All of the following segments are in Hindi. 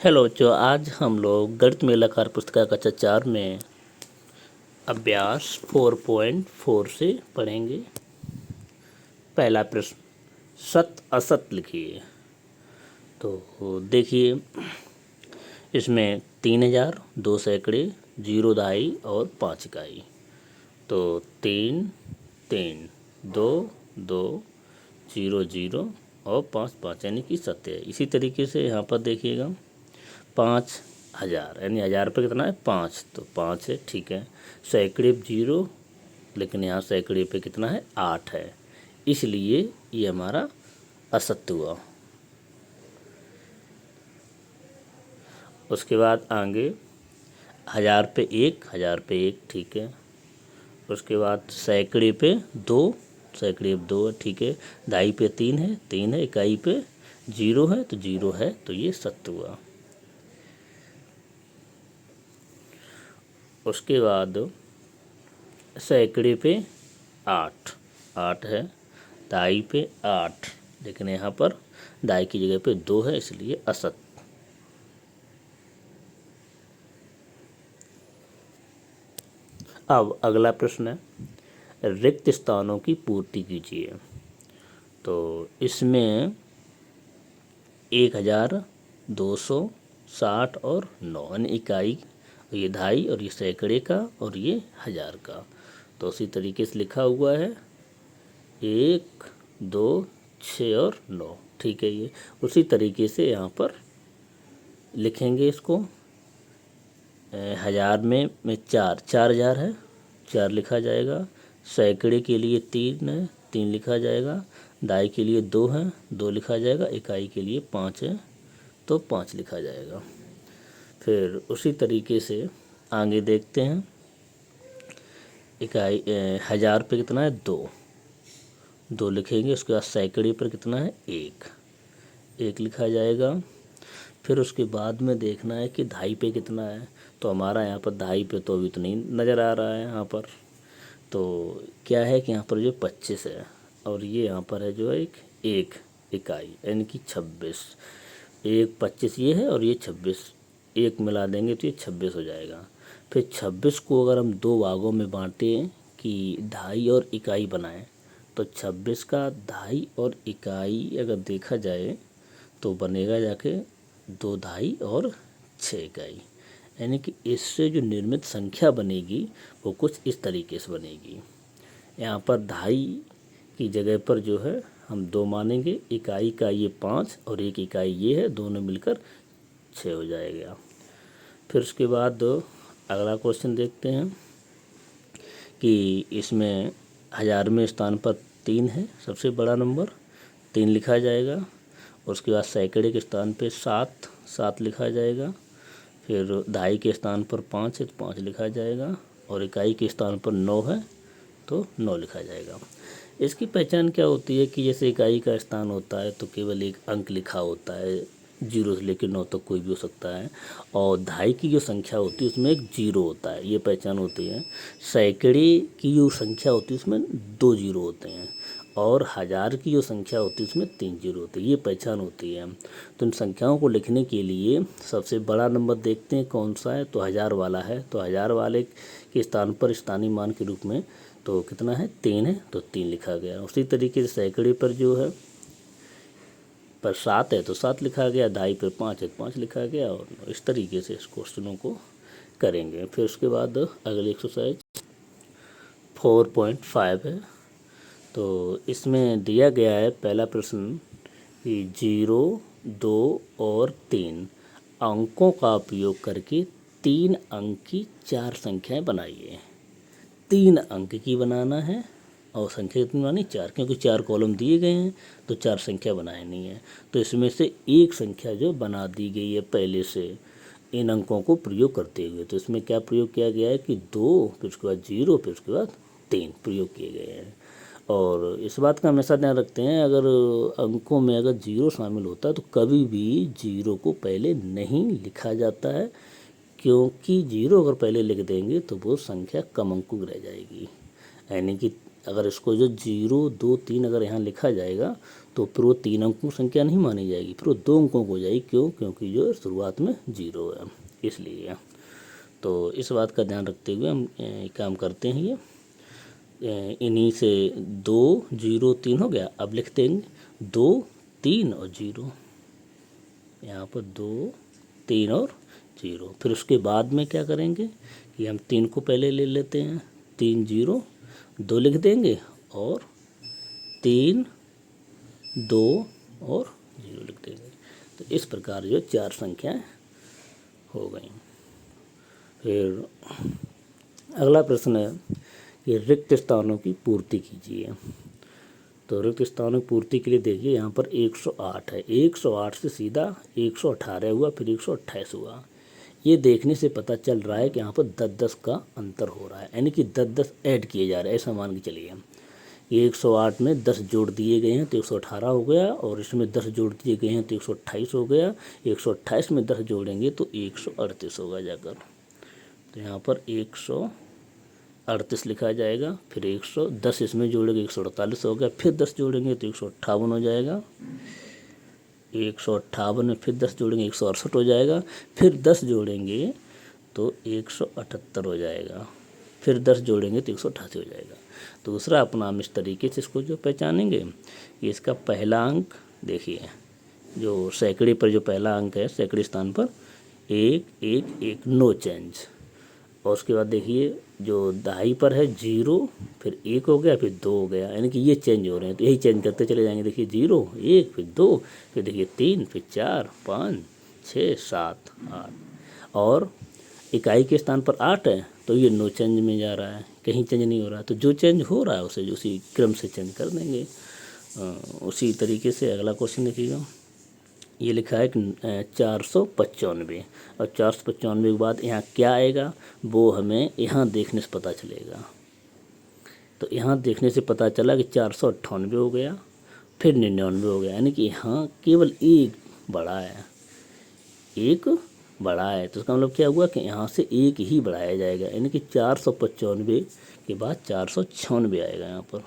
हेलो बच्चों, आज हम लोग गणित में आकार पुस्तिका कक्षा 4 में अभ्यास 4.4 से पढ़ेंगे। पहला प्रश्न, सत असत लिखिए। तो देखिए, इसमें 3000, 2 सैकड़े, 0 दहाई और 5 इकाई। तो 3 3 2 2 0 0 और 5 5 यानी कि सत्य है। इसी तरीके से यहाँ पर देखिएगा 5000 यानी 1000 पे कितना है 5, तो 5 है, ठीक है। सैकड़े 0, लेकिन यहाँ सैकड़े पे कितना है 8 है, इसलिए ये हमारा असत्य हुआ। उसके बाद आगे 1000 पे 1, ठीक है। उसके बाद सैकड़े पे 2, सैकड़े पे 2 है, ठीक है। दहाई पे 3 है, इकाई पे 0 है, तो 0 है, तो ये सत्य हुआ। उसके बाद सैकड़े पे 8 है, दहाई पे 8, लेकिन यहाँ पर दहाई की जगह पे 2 है, इसलिए असत। अब अगला प्रश्न है, रिक्त स्थानों की पूर्ति कीजिए। तो इसमें 1260 और 9 यानी इकाई, ये दहाई और ये सैकड़े का और ये 1000 का। तो उसी तरीके से लिखा हुआ है 1 2 6 और 9, ठीक है। ये उसी तरीके से यहाँ पर लिखेंगे इसको। 1000 में 4000 है, 4 लिखा जाएगा। सैकड़े के लिए 3 है, 3 लिखा जाएगा। दहाई के लिए 2 है, 2 लिखा जाएगा। इकाई के लिए 5 है, तो 5 लिखा जाएगा। फिर उसी तरीके से आगे देखते हैं। इकाई 1000 पे कितना है 2 लिखेंगे। उसके बाद सैकड़े पर कितना है 1 लिखा जाएगा। फिर उसके बाद में देखना है कि दहाई पे कितना है। तो हमारा यहाँ पर दहाई पे तो अभी तो नहीं नज़र आ रहा है यहाँ पर। तो क्या है कि यहाँ पर जो 25 है और ये यहाँ पर है जो है एक इकाई यानी कि 26। 25 ये है और ये 26, एक मिला देंगे तो ये 26 हो जाएगा। फिर 26 को अगर हम 2 भागों में बांटें कि दहाई और इकाई बनाएं, तो 26 का दहाई और इकाई अगर देखा जाए तो बनेगा जाके 2 दहाई और 6 इकाई। यानी कि इससे जो निर्मित संख्या बनेगी वो कुछ इस तरीके से बनेगी। यहाँ पर दहाई की जगह पर जो है हम 2 मानेंगे, इकाई का ये 5 और एक इकाई ये है, दोनों मिलकर 6 हो जाएगा। फिर उसके बाद अगला क्वेश्चन देखते हैं कि इसमें 1000वें स्थान पर 3 है, सबसे बड़ा नंबर, 3 लिखा जाएगा। उसके बाद सैकड़े के स्थान पे 7 लिखा जाएगा। फिर दहाई के स्थान पर 5 है, तो 5 लिखा जाएगा। और इकाई के स्थान पर 9 है, तो 9 लिखा जाएगा। इसकी पहचान क्या होती है कि जैसे इकाई का स्थान होता है तो केवल एक अंक लिखा होता है, 0 से लेकर 9 तक कोई भी हो सकता है। और दहाई की जो संख्या होती है उसमें एक 0 होता है, ये पहचान होती है। सैकड़े की जो संख्या होती है उसमें 2 0 होते हैं। और 1000 की जो संख्या होती है उसमें 3 0 होते हैं, ये पहचान होती है। तो इन संख्याओं को लिखने के लिए सबसे बड़ा नंबर देखते हैं कौन सा है, तो 1000 वाला है। तो 1000 वाले के स्थान पर स्थानीय मान के रूप में तो कितना है 3 है, तो 3 लिखा गया। उसी तरीके से सैकड़े पर जो है पर 7 है तो 7 लिखा गया। दहाई पर 5 है तो 5 लिखा गया। और इस तरीके से इस क्वेश्चनों को करेंगे। फिर उसके बाद अगली एक्सरसाइज 4.5 है। तो इसमें दिया गया है पहला प्रश्न कि 0 2 और 3 अंकों का उपयोग करके 3 अंक की 4 संख्याएं बनाइए। 3 अंक की बनाना है और संख्या कितनी बनानी 4, क्योंकि 4 कॉलम दिए गए हैं तो 4 संख्या बनानी है। तो इसमें से एक संख्या जो बना दी गई है पहले से इन अंकों को प्रयोग करते हुए। तो इसमें क्या प्रयोग किया गया है कि 2, फिर उसके बाद 0, फिर उसके बाद 3 प्रयोग किए गए हैं। और इस बात का हमेशा ध्यान रखते हैं, अगर अंकों में अगर 0 शामिल होता है तो कभी भी 0 को पहले नहीं लिखा जाता है, क्योंकि 0 अगर पहले लिख देंगे तो वो संख्या कम अंकों की रह जाएगी। यानी कि अगर इसको जो 0 2 3 अगर यहाँ लिखा जाएगा तो फिर वो 3 अंकों की संख्या नहीं मानी जाएगी, फिर वो 2 अंकों को हो जाएगी। क्यों? क्योंकि जो शुरुआत में 0 है, इसलिए। तो इस बात का ध्यान रखते हुए हम काम करते हैं। ये इन्हीं से 2 0 3 हो गया। अब लिख देंगे 2 3 और 0, यहाँ पर 2 3 और 0। फिर उसके बाद में क्या करेंगे कि हम 3 को पहले ले लेते हैं, 3 0 2 लिख देंगे, और 3 2 और 0 लिख देंगे। तो इस प्रकार जो 4 संख्याएं हो गई। फिर अगला प्रश्न है कि रिक्त स्थानों की पूर्ति कीजिए। तो रिक्त स्थानों की पूर्ति के लिए देखिए यहाँ पर 108 है, 108 से सीधा 118 हुआ, फिर 128 हुआ। ये देखने से पता चल रहा है कि यहाँ पर 10-10 का अंतर हो रहा है, यानी कि 10-10 ऐड किए जा रहे हैं, ऐसा मान के चलिए। ये 108 में 10 जोड़ दिए गए हैं तो 118 हो गया, और इसमें 10 जोड़ दिए गए हैं तो 128 हो गया। 128 में 10 जोड़ेंगे तो 138 होगा जाकर। तो यहाँ पर 138 लिखा जाएगा। फिर 110 इसमें जोड़ेंगे 148 हो गया, फिर 10 जोड़ेंगे तो 158 हो जाएगा। 158 में फिर 10 जोड़ेंगे 168 हो जाएगा, फिर 10 जोड़ेंगे तो 178 हो जाएगा, फिर 10 जोड़ेंगे तो 188 हो जाएगा। दूसरा अपना हम इस तरीके से इसको जो पहचानेंगे कि इसका पहला अंक देखिए, जो सैकड़े पर जो पहला अंक है सैकड़े स्थान पर 1 1 1 नो चेंज, और उसके बाद देखिए जो दहाई पर है 0, फिर 1 हो गया, फिर 2 हो गया, यानी कि ये चेंज हो रहे हैं। तो यही चेंज करते चले जाएंगे। देखिए 0 1 फिर 2 फिर देखिए 3 फिर 4 5 6 7 8, और इकाई के स्थान पर 8 है तो ये नो चेंज में जा रहा है, कहीं चेंज नहीं हो रहा। तो जो चेंज हो रहा है उसे उसी क्रम से चेंज कर देंगे। उसी तरीके से अगला क्वेश्चन देखिएगा। ये लिखा है कि 495, और 495 के बाद यहाँ क्या आएगा वो हमें यहाँ देखने से पता चलेगा। तो यहाँ देखने से पता चला कि 498 हो गया, फिर 99 हो गया, यानी कि यहाँ केवल एक बड़ा है, एक बड़ा है। तो इसका मतलब क्या हुआ कि यहाँ से एक ही बढ़ाया जाएगा, यानी कि 495 के बाद 496 आएगा। यहाँ पर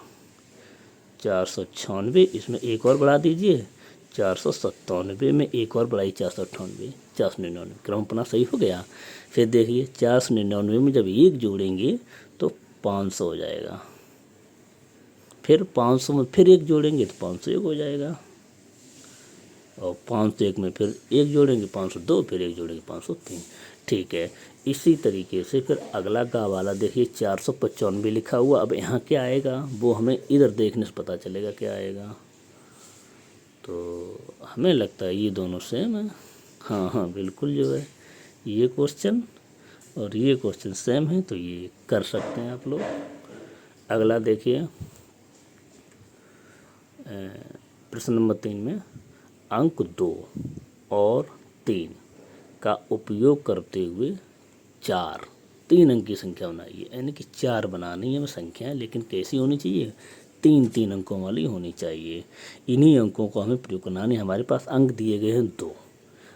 496, इसमें एक और बढ़ा दीजिए, 497 में एक और बढ़ाई 498, 499, क्रम अपना सही हो गया। फिर देखिए 499 में जब एक जोड़ेंगे तो 500 हो जाएगा, फिर 500 में फिर एक जोड़ेंगे तो 501 हो जाएगा, और 501 में फिर एक जोड़ेंगे 502, फिर एक जोड़ेंगे 503। ठीक है, इसी तरीके से फिर अगला का वाला देखिए 495 लिखा हुआ। अब यहाँ क्या आएगा वो हमें इधर देखने से पता चलेगा क्या आएगा। तो हमें लगता है ये दोनों सेम है। हाँ हाँ बिल्कुल, जो है ये क्वेश्चन और ये क्वेश्चन सेम है, तो ये कर सकते हैं आप लोग। अगला देखिए प्रश्न नंबर 3 में अंक 2 और 3 का उपयोग करते हुए 3 अंक की संख्या बनाइए। यानी कि 4 बनानी है हमें संख्याएं, लेकिन कैसी होनी चाहिए? 3 अंकों वाली होनी चाहिए। इन्हीं अंकों को हमें प्रयोग करना है। हमारे पास अंक दिए गए हैं 2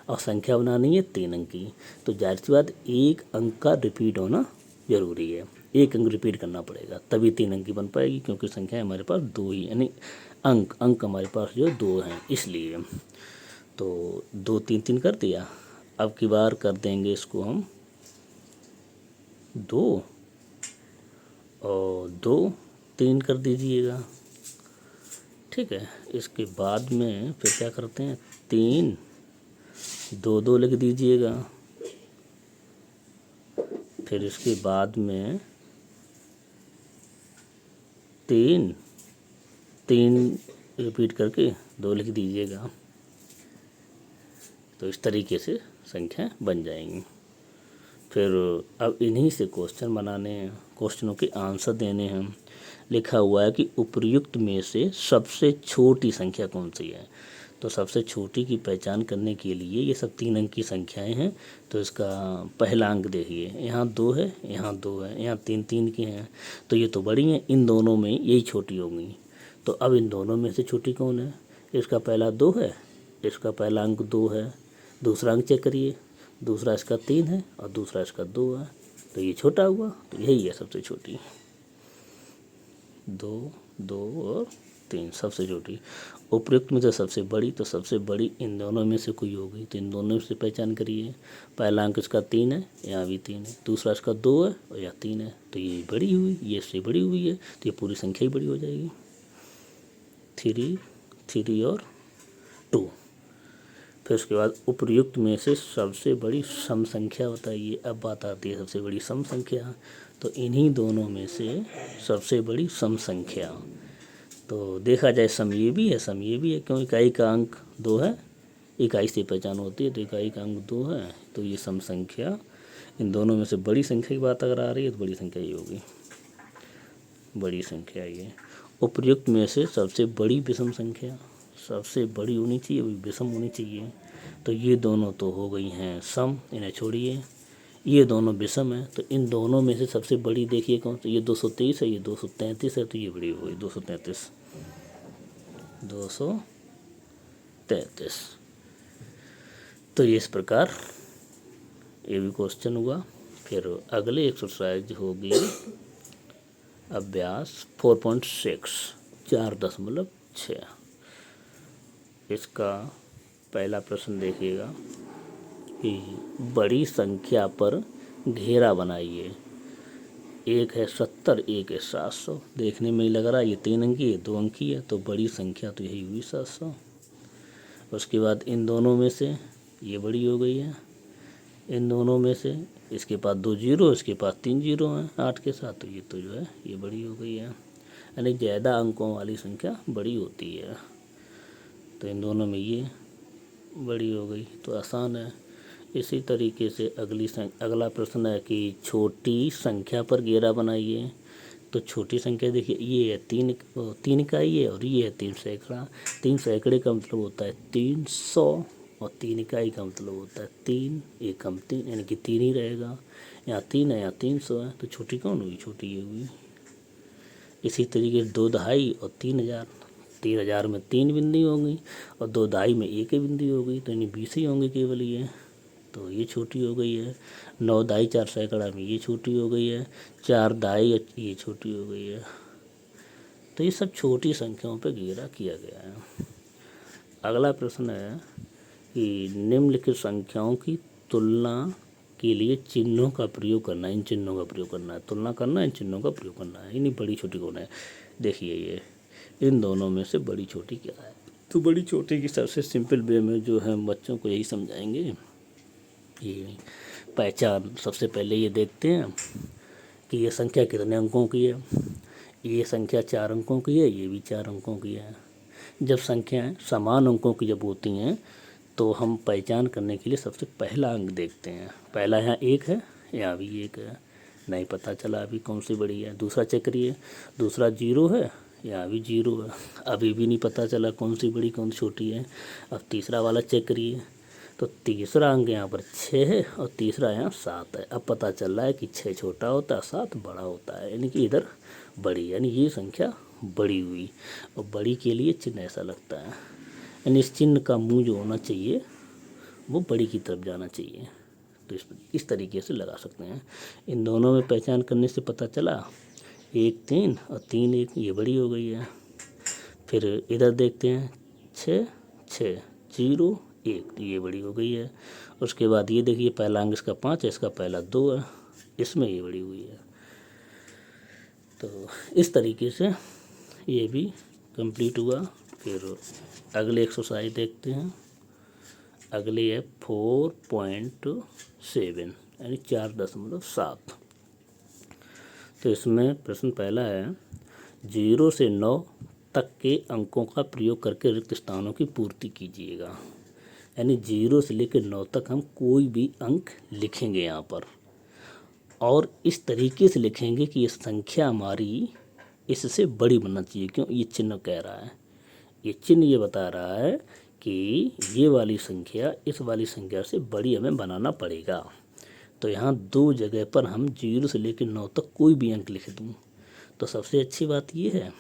और संख्या बनानी है 3 अंक की, तो जाहिर सी बात एक अंक का रिपीट होना जरूरी है। एक अंक रिपीट करना पड़ेगा तभी 3 अंक की बन पाएगी, क्योंकि संख्या हमारे पास 2 ही, यानी अंक हमारे पास जो 2 हैं, इसलिए। तो 2 3 3 कर दिया। अब की बार कर देंगे इसको हम 2 और 2 3 कर दीजिएगा। ठीक है, इसके बाद में फिर क्या करते हैं 3 2 2 लिख दीजिएगा। फिर इसके बाद में 3 3 रिपीट करके 2 लिख दीजिएगा। तो इस तरीके से संख्या बन जाएंगी। फिर अब इन्हीं से क्वेश्चन बनाने हैं, क्वेश्चनों के आंसर देने हैं। लिखा हुआ है कि उपर्युक्त में से सबसे छोटी संख्या कौन सी है। तो सबसे छोटी की पहचान करने के लिए ये सब 3 अंक की संख्याएं हैं। तो इसका पहला अंक देखिए, यहाँ 2 है, यहाँ 2 है, यहाँ 3 3 की हैं, तो ये तो बड़ी हैं, इन दोनों में यही छोटी होंगी। तो अब इन दोनों में से छोटी कौन है? इसका पहला 2 है, इसका पहला अंक 2 है, दूसरा अंक चेक करिए, दूसरा इसका 3 है और दूसरा इसका 2 है, तो ये छोटा हुआ, तो यही है सबसे छोटी। 2 2 और 3 सबसे छोटी। उपयुक्त में से सबसे बड़ी, तो सबसे बड़ी इन दोनों में से कोई होगी, तो इन दोनों में से पहचान करिए। पहला अंक इसका 3 है, यहाँ भी 3 है, दूसरा इसका 2 है और यहाँ 3 है, तो ये बड़ी हुई, ये इससे बड़ी हुई है, तो ये पूरी संख्या ही बड़ी हो जाएगी। 3 और 2। फिर उसके बाद उपयुक्त में से सबसे बड़ी सम संख्या बताइए। अब बात आती है सबसे बड़ी सम संख्या, तो इन्हीं दोनों में से सबसे बड़ी सम संख्या, तो देखा जाए सम ये भी है, सम ये भी है, क्यों इकाई का अंक 2 है, इकाई से पहचान होती है, तो इकाई का अंक 2 है, तो ये सम संख्या इन दोनों में से बड़ी संख्या की बात अगर आ रही है तो बड़ी संख्या ये होगी, बड़ी संख्या ये। उपयुक्त में से सबसे बड़ी विषम संख्या, सबसे बड़ी होनी चाहिए, वही विषम होनी चाहिए, तो ये दोनों तो हो गई हैं सम, इन्हें छोड़िए। ये दोनों विषम है, तो इन दोनों में से सबसे बड़ी देखिए कौन सी, ये 223 है, ये 233 है, तो ये बड़ी हो गई 233। तो ये इस प्रकार ये भी क्वेश्चन हुआ। फिर अगले एक्सरसाइज होगी अभ्यास 4.6 4.6। इसका पहला प्रश्न देखिएगा कि बड़ी संख्या पर घेरा बनाइए। एक है 70, एक है 700। देखने में ही लग रहा है ये 3 अंकी है, 2 अंकी है, तो बड़ी संख्या तो यही हुई 700। उसके बाद इन दोनों में से ये बड़ी हो गई है, इन दोनों में से इसके पास 2 जीरो, इसके पास 3 जीरो हैं 8 के साथ, तो ये तो जो है ये बड़ी हो गई है, यानी ज़्यादा अंकों वाली संख्या बड़ी होती है, तो इन दोनों में ये बड़ी हो गई, तो आसान है। इसी तरीके से अगला प्रश्न है कि छोटी संख्या पर घेरा बनाइए। तो छोटी संख्या देखिए, ये है 3 इकाई है और ये है 3 सैकड़ा। 3 सैकड़े का मतलब होता है 300 और 3 इकाई का मतलब होता है 3 एकम 3, यानी कि 3 ही रहेगा। यहाँ 3 है, यहाँ 300 है, तो छोटी कौन हुई, छोटी ये हुई। इसी तरीके से 2 दहाई और 3000। 3000 में 3 बिंदी होंगी और 2 दहाई में 1 ही बिंदी होगी, तो यानी 20 ही होंगे केवल ये, तो ये छोटी हो गई है। 9 दहाई 4 सैकड़ा में ये छोटी हो गई है, 4 दहाई ये छोटी हो गई है। तो ये सब छोटी संख्याओं पर घेरा किया गया है। अगला प्रश्न है कि निम्नलिखित संख्याओं की तुलना के लिए चिन्हों का प्रयोग करना है। इन चिन्हों का प्रयोग करना है, तुलना करना है, इन चिन्हों का प्रयोग करना है। इन्हीं बड़ी छोटी कौन है, देखिए ये इन दोनों में से बड़ी छोटी क्या है। तो बड़ी छोटी की सबसे सिंपल वे में जो है बच्चों को यही समझाएंगे। ये पहचान सबसे पहले ये देखते हैं कि ये संख्या कितने अंकों की है। ये संख्या 4 अंकों की है, ये भी 4 अंकों की है। जब संख्याएं समान अंकों की जब होती हैं तो हम पहचान करने के लिए सबसे पहला अंक देखते हैं। पहला यहाँ 1 है, यहाँ भी 1 है, नहीं पता चला अभी कौन सी बड़ी है। दूसरा चेक करिए, दूसरा 0 है, यहाँ भी 0 है, अभी भी नहीं पता चला कौन सी बड़ी कौन सी छोटी है। अब तीसरा वाला चेक करिए, तो तीसरा अंक यहाँ पर 6 है और तीसरा यहाँ 7 है। अब पता चल रहा है कि 6 छोटा होता है, 7 बड़ा होता है, यानी कि इधर बड़ी, यानी ये संख्या बड़ी हुई। और बड़ी के लिए चिन्ह ऐसा लगता है, यानी इस चिन्ह का मुंह जो होना चाहिए वो बड़ी की तरफ जाना चाहिए। तो इस तरीके से लगा सकते हैं। इन दोनों में पहचान करने से पता चला 1 3 और 3 1, ये बड़ी हो गई है। फिर इधर देखते हैं 6 6 0 1, तो ये बड़ी हो गई है। उसके बाद ये देखिए पहला अंक इसका 5 है, इसका पहला 2 है, इसमें ये बड़ी हुई है। तो इस तरीके से ये भी कंप्लीट हुआ। फिर अगले एक्सरसाइज देखते हैं। अगले है 4.7 यानी 4.7। तो इसमें प्रश्न पहला है 0 से 9 तक के अंकों का प्रयोग करके रिक्त स्थानों की पूर्ति कीजिएगा। यानी 0 से लेकर 9 तक हम कोई भी अंक लिखेंगे यहाँ पर, और इस तरीके से लिखेंगे कि ये संख्या हमारी इससे बड़ी बनना चाहिए। क्यों, ये चिन्ह कह रहा है, ये चिन्ह ये बता रहा है कि ये वाली संख्या इस वाली संख्या से बड़ी हमें बनाना पड़ेगा। तो यहाँ 2 जगह पर हम 0 से लेकर 9 तक कोई भी अंक लिख दूँ तो सबसे अच्छी बात ये है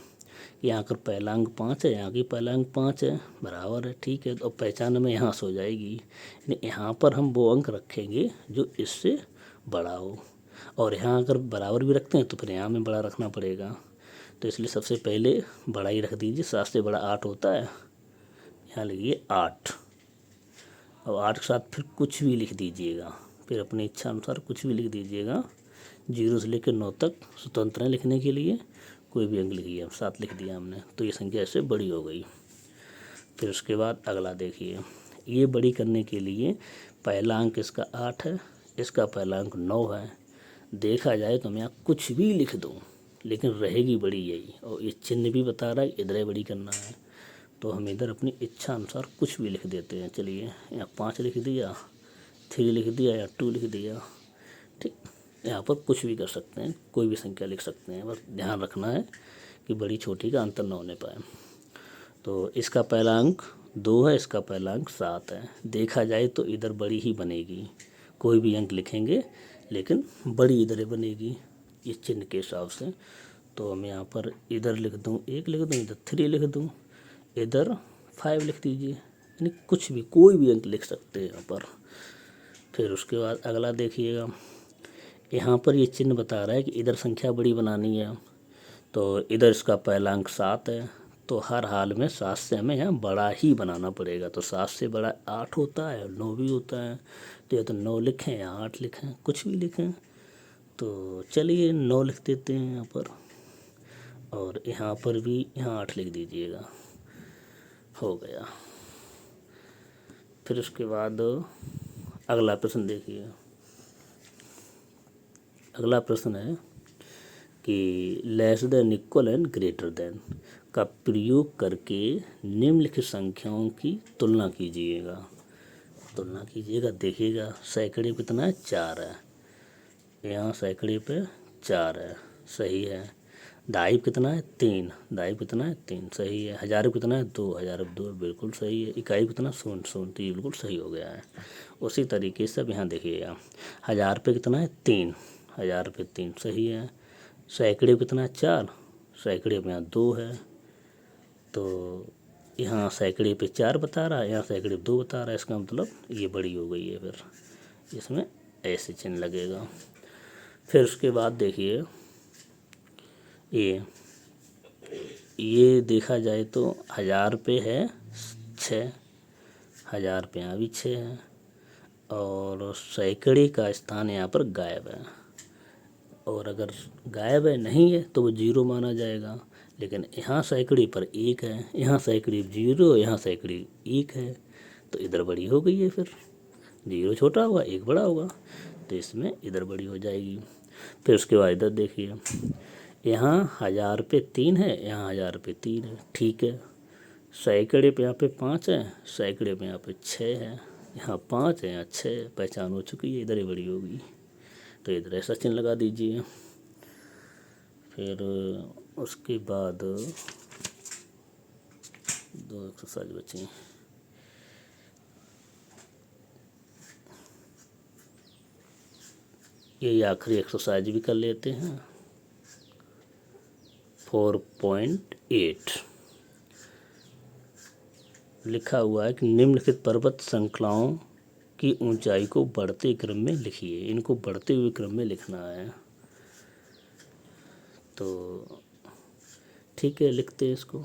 कि यहाँ पर पहला अंक 5 है, यहाँ की पहला अंक 5 है, बराबर है, ठीक है। तो पहचान में यहाँ से हो जाएगी, यानी यहाँ पर हम वो अंक रखेंगे जो इससे बड़ा हो, और यहाँ अगर बराबर भी रखते हैं तो फिर यहाँ में बड़ा रखना पड़ेगा। तो इसलिए सबसे पहले बड़ा ही रख दीजिए। 7 से बड़ा 8 होता है, यहाँ लिखिए 8। अब 8 के साथ फिर कुछ भी लिख दीजिएगा, फिर अपनी इच्छा अनुसार कुछ भी लिख दीजिएगा। 0 से लेकर 9 तक स्वतंत्र है लिखने के लिए, कोई भी अंक लिखिए। अब 7 लिख दिया हमने, तो ये संख्या इससे बड़ी हो गई। फिर उसके बाद अगला देखिए, ये बड़ी करने के लिए पहला अंक इसका 8 है, इसका पहला अंक 9 है। देखा जाए तो मैं यहाँ कुछ भी लिख दूँ लेकिन रहेगी बड़ी यही, और ये चिन्ह भी बता रहा है इधर बड़ी करना है, तो हम इधर अपनी इच्छा अनुसार कुछ भी लिख देते हैं। चलिए यहाँ 5 लिख दिया, 3 लिख दिया या 2 लिख दिया, ठीक। यहाँ पर कुछ भी कर सकते हैं, कोई भी संख्या लिख सकते हैं, बस ध्यान रखना है कि बड़ी छोटी का अंतर न होने पाए। तो इसका पहला अंक 2 है, इसका पहला अंक 7 है। देखा जाए तो इधर बड़ी ही बनेगी, कोई भी अंक लिखेंगे लेकिन बड़ी इधर बनेगी इस चिन्ह के हिसाब से। तो हम यहाँ पर इधर लिख दूँ 1 लिख दूँ, इधर 3 लिख दूँ, इधर 5 लिख दीजिए, यानी कुछ भी कोई भी अंक लिख सकते हैं यहाँ पर। फिर उसके बाद अगला देखिएगा, यहाँ पर ये चिन्ह बता रहा है कि इधर संख्या बड़ी बनानी है, तो इधर इसका पहला अंक 7 है, तो हर हाल में 7 से हमें यहाँ बड़ा ही बनाना पड़ेगा। तो 7 से बड़ा 8 होता है और 9 भी होता है, तो या तो 9 लिखें या 8 लिखें, कुछ भी लिखें। तो चलिए 9 लिख देते हैं यहाँ पर, और यहाँ पर भी यहाँ 8 लिख दीजिएगा, हो गया। फिर उसके बाद अगला प्रश्न देखिए। अगला प्रश्न है कि less than, equal and greater than का प्रयोग करके निम्नलिखित संख्याओं की तुलना कीजिएगा। तुलना कीजिएगा, देखिएगा सैकड़े पे कितना है, 4 है, यहाँ सैकड़े पे 4 है, सही है। दहाई पे कितना है, 3, दहाई पे कितना है, 3, सही है। हज़ार पे कितना है, 2, हज़ार पे 2, बिल्कुल सही है। इकाई पे कितना, 0, 0, तो ये बिल्कुल सही हो गया है। उसी तरीके से अब यहाँ देखिएगा, 1000 पे कितना है, 3, 1000 पे 3, सही है। सैकड़े पे कितना है, 4, सैकड़े पे यहाँ 2 है, तो यहाँ सैकड़े पे 4 बता रहा है, यहाँ सैकड़े पे 2 बता रहा है, इसका मतलब ये बड़ी हो गई है। फिर इसमें ऐसे चिन्ह लगेगा। फिर उसके बाद देखिए, ये देखा जाए तो 1000 पे है 6, 1000 पे यहाँ भी 6 है, और सैकड़े का स्थान यहाँ पर गायब है, और अगर गायब है नहीं है तो वो 0 माना जाएगा। लेकिन यहाँ सैकड़े पर 1 है, यहाँ सैकड़े 0, यहाँ सैकड़े 1 है, तो इधर बड़ी हो गई है। फिर 0 छोटा होगा, 1 बड़ा होगा, तो इसमें इधर बड़ी हो जाएगी। फिर उसके बाद इधर देखिए, यहाँ 1000 पे 3 है, यहाँ 1000 पे 3 है, ठीक है। सैकड़े पे यहाँ पे 5 है, सैकड़े पे यहाँ पे 6 है, यहाँ 5 है, यहाँ 6 है, पहचान हो चुकी है, इधर ही बड़ी होगी, तो इधर ऐसा चिन्ह लगा दीजिए। फिर उसके बाद 2 एक्सरसाइज बची, ये आखिरी एक्सरसाइज भी कर लेते हैं। 4.8 लिखा हुआ है कि निम्नलिखित पर्वत श्रृंखलाओं की ऊंचाई को बढ़ते क्रम में लिखिए। इनको बढ़ते हुए क्रम में लिखना है, तो ठीक है, लिखते हैं इसको।